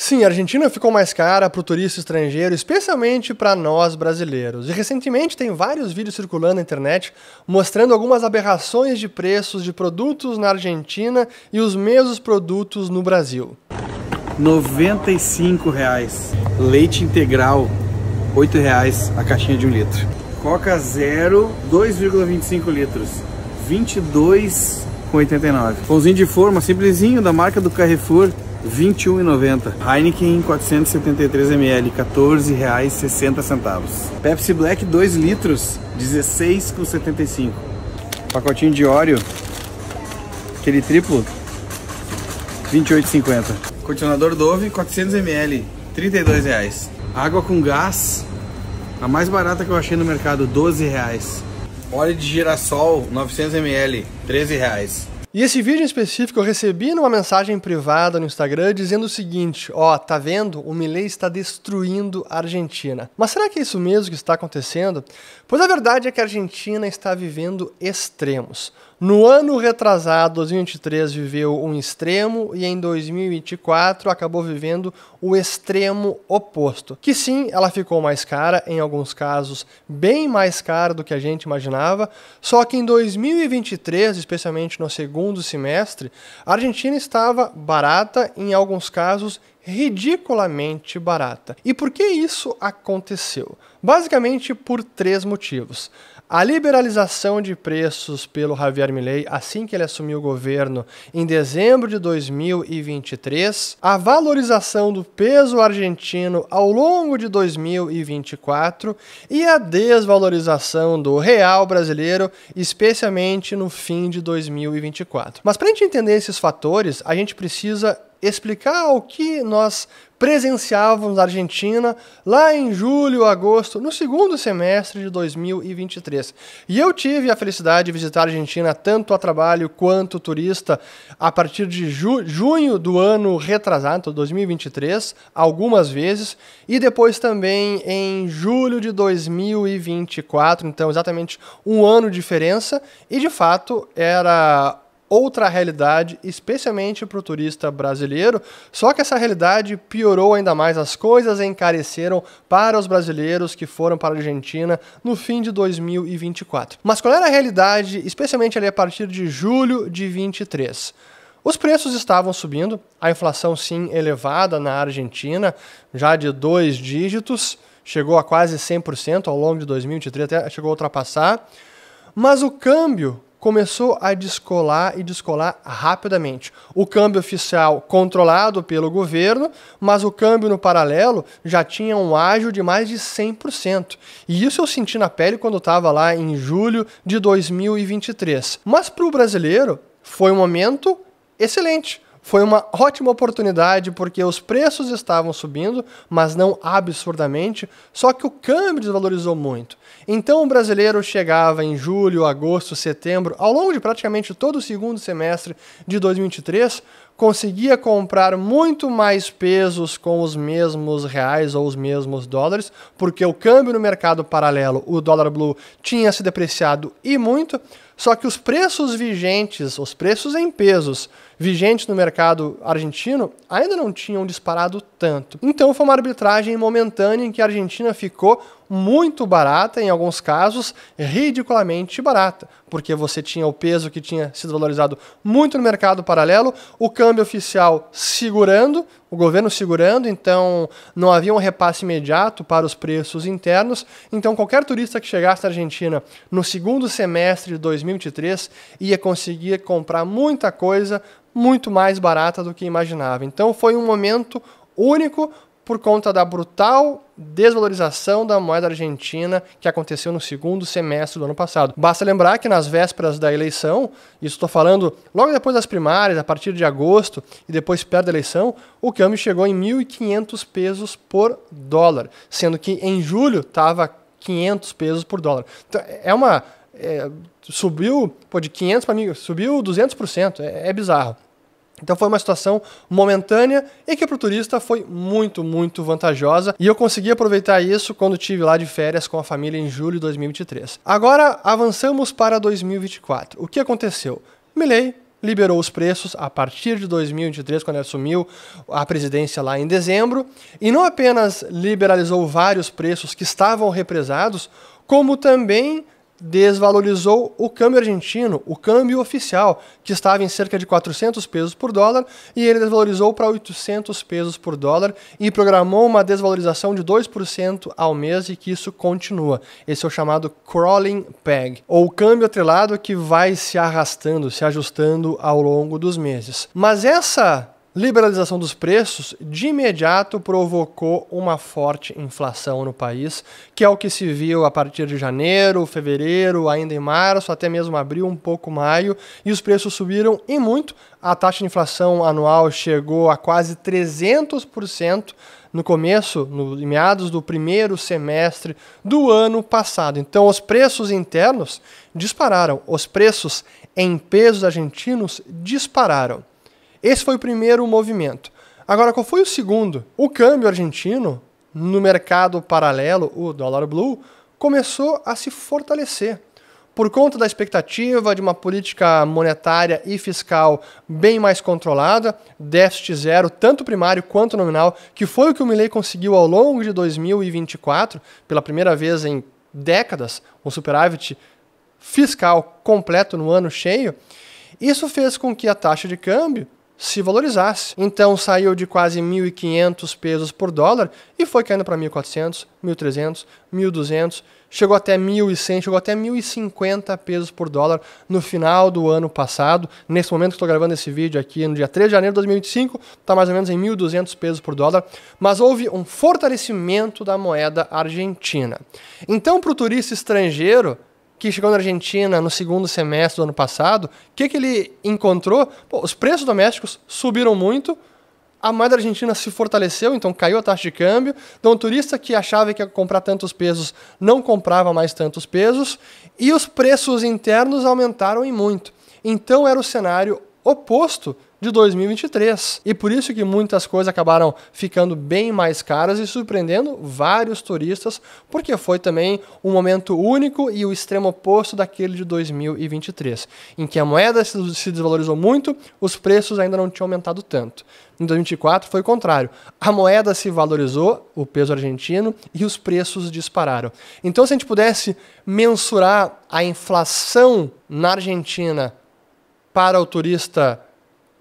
Sim, a Argentina ficou mais cara para o turista estrangeiro, especialmente para nós brasileiros. E recentemente tem vários vídeos circulando na internet mostrando algumas aberrações de preços de produtos na Argentina e os mesmos produtos no Brasil. R$ 95. Leite integral, R$ 8 a caixinha de 1 litro. Coca Zero, 2,25 litros, R$ 22,89. Pãozinho de forma simplesinho da marca do Carrefour, R$ 21,90. Heineken 473 ml, R$ 14,60. Pepsi Black 2 litros, R$ 16,75. Pacotinho de Oreo, aquele triplo, R$ 28,50. Condicionador Dove 400 ml, R$ 32,00. Água com gás, a mais barata que eu achei no mercado, R$ 12,00. Óleo de girassol 900 ml, R$ 13,00. E esse vídeo em específico eu recebi numa mensagem privada no Instagram dizendo o seguinte: ó, tá vendo? O Milei está destruindo a Argentina. Mas será que é isso mesmo que está acontecendo? Pois a verdade é que a Argentina está vivendo extremos. No ano retrasado, 2023, viveu um extremo e em 2024 acabou vivendo o extremo oposto. Que sim, ela ficou mais cara, em alguns casos bem mais cara do que a gente imaginava, só que em 2023, especialmente no segundo semestre, a Argentina estava barata, em alguns casos ridiculamente barata. E por que isso aconteceu? Basicamente por 3 motivos. A liberalização de preços pelo Javier Milei assim que ele assumiu o governo em dezembro de 2023, a valorização do peso argentino ao longo de 2024 e a desvalorização do real brasileiro, especialmente no fim de 2024. Mas para a gente entender esses fatores, a gente precisa explicar o que nós presenciávamos na Argentina lá em julho, agosto, no segundo semestre de 2023. E eu tive a felicidade de visitar a Argentina tanto a trabalho quanto turista a partir de junho do ano retrasado, 2023, algumas vezes, e depois também em julho de 2024, então exatamente um ano de diferença, e de fato era outra realidade, especialmente para o turista brasileiro, só que essa realidade piorou ainda mais, as coisas encareceram para os brasileiros que foram para a Argentina no fim de 2024. Mas qual era a realidade, especialmente ali a partir de julho de 2023? Os preços estavam subindo, a inflação sim elevada na Argentina, já de 2 dígitos, chegou a quase 100% ao longo de 2023, até chegou a ultrapassar, mas o câmbio começou a descolar e descolar rapidamente. O câmbio oficial controlado pelo governo, mas o câmbio no paralelo já tinha um ágio de mais de 100%. E isso eu senti na pele quando estava lá em julho de 2023. Mas para o brasileiro foi um momento excelente. Foi uma ótima oportunidade porque os preços estavam subindo, mas não absurdamente, só que o câmbio desvalorizou muito. Então o brasileiro chegava em julho, agosto, setembro, ao longo de praticamente todo o segundo semestre de 2023, conseguia comprar muito mais pesos com os mesmos reais ou os mesmos dólares, porque o câmbio no mercado paralelo, o dólar blue, tinha se depreciado e muito, só que os preços vigentes, os preços em pesos vigentes no mercado argentino ainda não tinham disparado tanto. Então foi uma arbitragem momentânea em que a Argentina ficou muito barata, em alguns casos ridiculamente barata, porque você tinha o peso que tinha sido valorizado muito no mercado paralelo, o câmbio oficial segurando, o governo segurando, então não havia um repasse imediato para os preços internos, então qualquer turista que chegasse na Argentina no segundo semestre de 2023 ia conseguir comprar muita coisa muito mais barata do que imaginava. Então foi um momento único por conta da brutal desvalorização da moeda argentina que aconteceu no segundo semestre do ano passado. Basta lembrar que nas vésperas da eleição, isso estou falando logo depois das primárias, a partir de agosto e depois perto da eleição, o câmbio chegou em 1.500 pesos por dólar, sendo que em julho estava 500 pesos por dólar. Então, subiu de 500 para 1.000, subiu 200%, é bizarro. Então foi uma situação momentânea e que para o turista foi muito, muito vantajosa. E eu consegui aproveitar isso quando estive lá de férias com a família em julho de 2023. Agora avançamos para 2024. O que aconteceu? Milei liberou os preços a partir de 2023, quando ele assumiu a presidência lá em dezembro, e não apenas liberalizou vários preços que estavam represados, como também desvalorizou o câmbio argentino, o câmbio oficial, que estava em cerca de 400 pesos por dólar, e ele desvalorizou para 800 pesos por dólar e programou uma desvalorização de 2% ao mês e que isso continua. Esse é o chamado crawling peg, ou câmbio atrelado que vai se arrastando, se ajustando ao longo dos meses. Mas essa liberalização dos preços de imediato provocou uma forte inflação no país, que é o que se viu a partir de janeiro, fevereiro, ainda em março, até mesmo abril, um pouco maio, e os preços subiram e muito. A taxa de inflação anual chegou a quase 300% no começo, em meados do primeiro semestre do ano passado. Então, os preços internos dispararam, os preços em pesos argentinos dispararam. Esse foi o primeiro movimento. Agora, qual foi o segundo? O câmbio argentino, no mercado paralelo, o dólar blue, começou a se fortalecer. Por conta da expectativa de uma política monetária e fiscal bem mais controlada, déficit zero, tanto primário quanto nominal, que foi o que o Milei conseguiu ao longo de 2024, pela primeira vez em décadas, um superávit fiscal completo no ano cheio. Isso fez com que a taxa de câmbio se valorizasse. Então saiu de quase 1.500 pesos por dólar e foi caindo para 1.400, 1.300, 1.200, chegou até 1.100, chegou até 1.050 pesos por dólar no final do ano passado. Nesse momento que estou gravando esse vídeo aqui, no dia 3 de janeiro de 2025, está mais ou menos em 1.200 pesos por dólar, mas houve um fortalecimento da moeda argentina. Então, para o turista estrangeiro que chegou na Argentina no segundo semestre do ano passado, o que ele encontrou? Os preços domésticos subiram muito, a moeda argentina se fortaleceu, então caiu a taxa de câmbio, então o turista que achava que ia comprar tantos pesos não comprava mais tantos pesos, e os preços internos aumentaram em muito. Então era o cenário oposto de 2023. E por isso que muitas coisas acabaram ficando bem mais caras e surpreendendo vários turistas, porque foi também um momento único e o extremo oposto daquele de 2023, em que a moeda se desvalorizou muito, os preços ainda não tinham aumentado tanto. Em 2024 foi o contrário. A moeda se valorizou, o peso argentino, e os preços dispararam. Então, se a gente pudesse mensurar a inflação na Argentina para o turista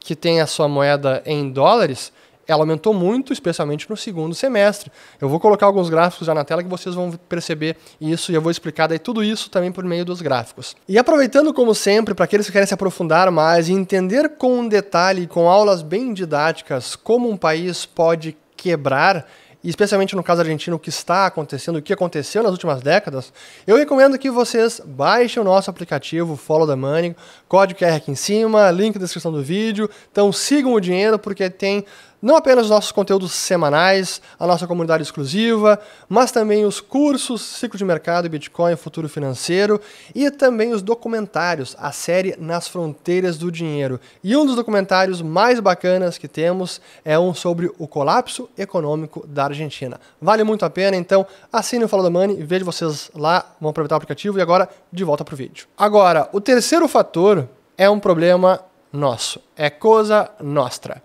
que tem a sua moeda em dólares, ela aumentou muito, especialmente no segundo semestre. Eu vou colocar alguns gráficos já na tela que vocês vão perceber isso e eu vou explicar daí tudo isso também por meio dos gráficos. E aproveitando, como sempre, para aqueles que querem se aprofundar mais e entender com detalhe, com aulas bem didáticas, como um país pode quebrar, e especialmente no caso argentino, o que está acontecendo, o que aconteceu nas últimas décadas, eu recomendo que vocês baixem o nosso aplicativo Follow the Money, código QR aqui em cima, link na descrição do vídeo. Então sigam o dinheiro, porque tem não apenas os nossos conteúdos semanais, a nossa comunidade exclusiva, mas também os cursos Ciclo de Mercado, Bitcoin, Futuro Financeiro e também os documentários, a série Nas Fronteiras do Dinheiro. E um dos documentários mais bacanas que temos é um sobre o colapso econômico da Argentina. Vale muito a pena, então assine o Follow the Money e vejo vocês lá, vão aproveitar o aplicativo e agora de volta para o vídeo. Agora, o terceiro fator é um problema nosso, é coisa nostra.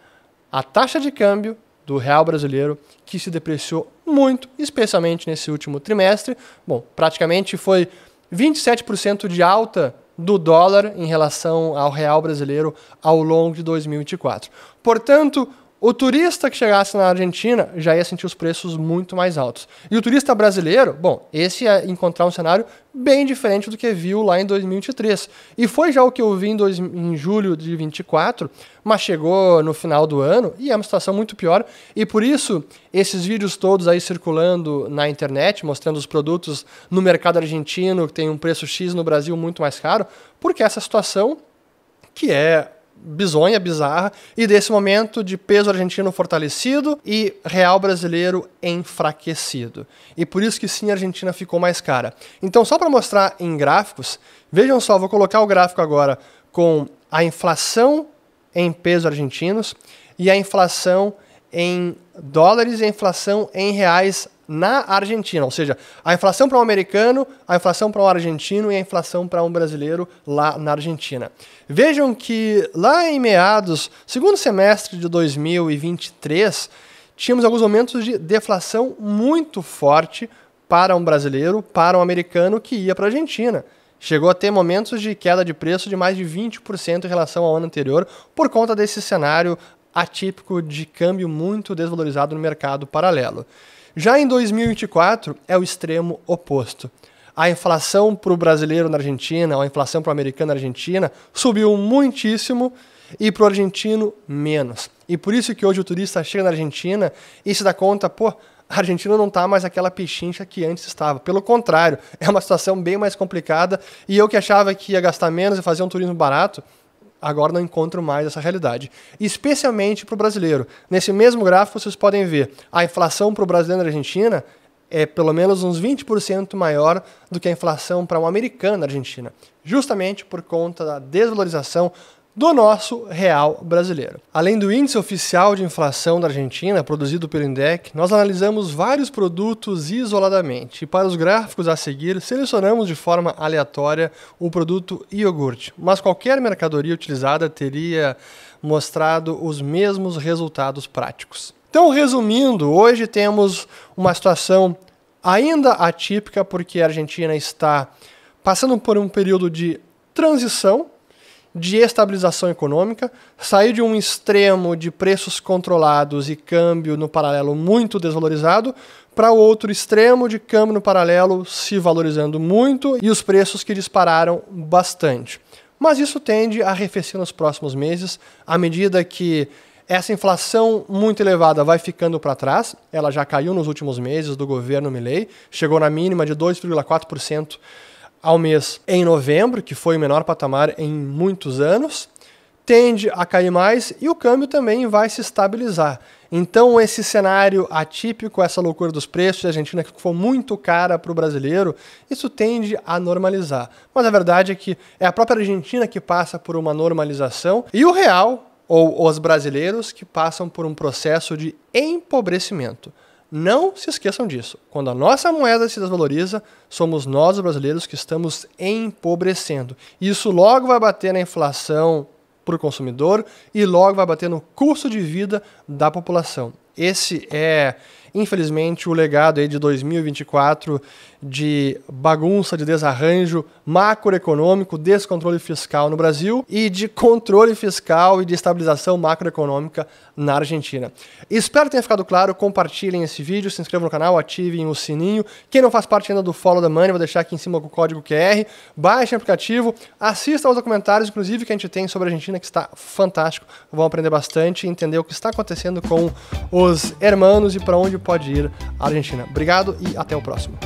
A taxa de câmbio do real brasileiro, que se depreciou muito, especialmente nesse último trimestre. Bom, praticamente foi 27% de alta do dólar em relação ao real brasileiro ao longo de 2024. Portanto, o turista que chegasse na Argentina já ia sentir os preços muito mais altos. E o turista brasileiro, bom, esse ia encontrar um cenário bem diferente do que viu lá em 2023. E foi já o que eu vi em julho de 2024, mas chegou no final do ano e é uma situação muito pior. E por isso, esses vídeos todos aí circulando na internet, mostrando os produtos no mercado argentino, que tem um preço X no Brasil muito mais caro, porque essa situação que é bizonha, bizarra, e desse momento de peso argentino fortalecido e real brasileiro enfraquecido. E por isso que sim, a Argentina ficou mais cara. Então, só para mostrar em gráficos, vejam só, vou colocar o gráfico agora com a inflação em pesos argentinos e a inflação em dólares e a inflação em reais na Argentina, ou seja, a inflação para um americano, a inflação para um argentino e a inflação para um brasileiro lá na Argentina. Vejam que lá em meados, segundo semestre de 2023, tínhamos alguns momentos de deflação muito forte para um brasileiro, para um americano que ia para a Argentina. Chegou a ter momentos de queda de preço de mais de 20% em relação ao ano anterior, por conta desse cenário atípico de câmbio muito desvalorizado no mercado paralelo. Já em 2024 é o extremo oposto. A inflação para o brasileiro na Argentina, ou a inflação para o americano na Argentina, subiu muitíssimo e para o argentino menos. E por isso que hoje o turista chega na Argentina e se dá conta, pô, a Argentina não está mais aquela pechincha que antes estava. Pelo contrário, é uma situação bem mais complicada e eu que achava que ia gastar menos e fazer um turismo barato, agora não encontro mais essa realidade. Especialmente para o brasileiro. Nesse mesmo gráfico vocês podem ver a inflação para o brasileiro na Argentina é pelo menos uns 20% maior do que a inflação para um americano na Argentina. Justamente por conta da desvalorização do nosso real brasileiro. Além do índice oficial de inflação da Argentina, produzido pelo INDEC, nós analisamos vários produtos isoladamente. E para os gráficos a seguir, selecionamos de forma aleatória o produto iogurte. Mas qualquer mercadoria utilizada teria mostrado os mesmos resultados práticos. Então, resumindo, hoje temos uma situação ainda atípica porque a Argentina está passando por um período de transição, de estabilização econômica, saiu de um extremo de preços controlados e câmbio no paralelo muito desvalorizado para o outro extremo de câmbio no paralelo se valorizando muito e os preços que dispararam bastante. Mas isso tende a arrefecer nos próximos meses, à medida que essa inflação muito elevada vai ficando para trás. Ela já caiu nos últimos meses do governo Milei, chegou na mínima de 2,4% ao mês em novembro, que foi o menor patamar em muitos anos, tende a cair mais e o câmbio também vai se estabilizar. Então esse cenário atípico, essa loucura dos preços da Argentina que ficou muito cara para o brasileiro, isso tende a normalizar. Mas a verdade é que é a própria Argentina que passa por uma normalização e o real, ou os brasileiros, que passam por um processo de empobrecimento. Não se esqueçam disso. Quando a nossa moeda se desvaloriza, somos nós, os brasileiros, que estamos empobrecendo. Isso logo vai bater na inflação para o consumidor e logo vai bater no custo de vida da população. Esse é, infelizmente, o legado aí de 2024 de bagunça, de desarranjo macroeconômico, descontrole fiscal no Brasil e de controle fiscal e de estabilização macroeconômica na Argentina. Espero que tenha ficado claro, compartilhem esse vídeo, se inscrevam no canal, ativem o sininho. Quem não faz parte ainda do Follow the Money, vou deixar aqui em cima com o código QR, baixem o aplicativo, assistam aos documentários, inclusive, que a gente tem sobre a Argentina, que está fantástico. Vão aprender bastante e entender o que está acontecendo com os hermanos e para onde pode ir a Argentina. Obrigado e até o próximo.